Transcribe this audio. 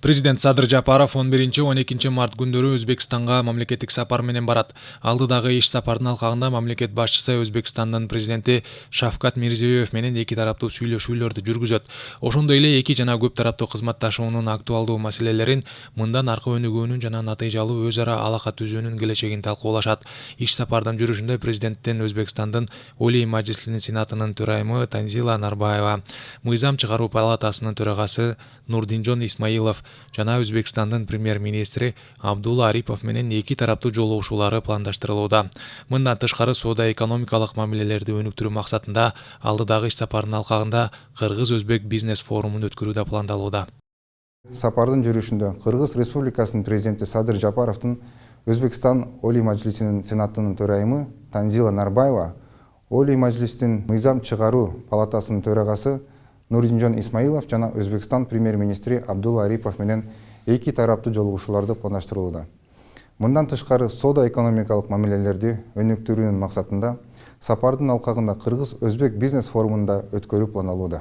Президент Садыр Жапаров 11-12 март күндөрү Өзбекстанга мамлекеттик сапар менен барат. Алдыдагы иш сапардын алкагында мамлекет башчысы Өзбекстандын президенти Шавкат Мирзиёев менен эки тараптуу сүйлөшүүлөрдү жүргүзөт. Ошондой эле эки жана көп тараптуу кызматташуунун актуалдуу маселелерин, мындан аркы өнүгүүнүн жана натыйжалуу өз ара алака түзүүнүн келечегин талкуулашат. Иш сапардын жүрүшүндө президенттен Өзбекстандын Олий Мажлисинин сенатынын төрайымы Танзила Нарбаева, мыйзам чыгаруу палатасынын төрагасы Нурдинжон Исмаилов жана Өзбекстандын премьер-министри Абдулла Арипов менен эки тараптуу жолугушуулары пландаштырылууда. Мындан тышкары соода-экономикалык мамилелерди өнүктүрүү максатында алдыдагы иш сапардын алкагында Кыргыз-Өзбек бизнес форумун өткөрүү да пландалууда. Сапардын жүрүшүндө Кыргыз Республикасынын президенти Садыр Жапаровдун Өзбекстан Олий Мажлисинин сенатынын төрайымы Танзила Нарбаева, Олий Мажлистин мыйзам чыгаруу палатасынын төрагасы Нурдинжон Исмаилов жана Өзбекстан премьер-министри Абдулла Арипов менен эки тараптуу жолугушууларды пландаштырууда. Мындан тышкары соода-экономикалык мамилелерди өнүктүрүүнүн максатында сапардын алкагында Кыргыз-Өзбек бизнес форумунда өткөрүү пландалууда.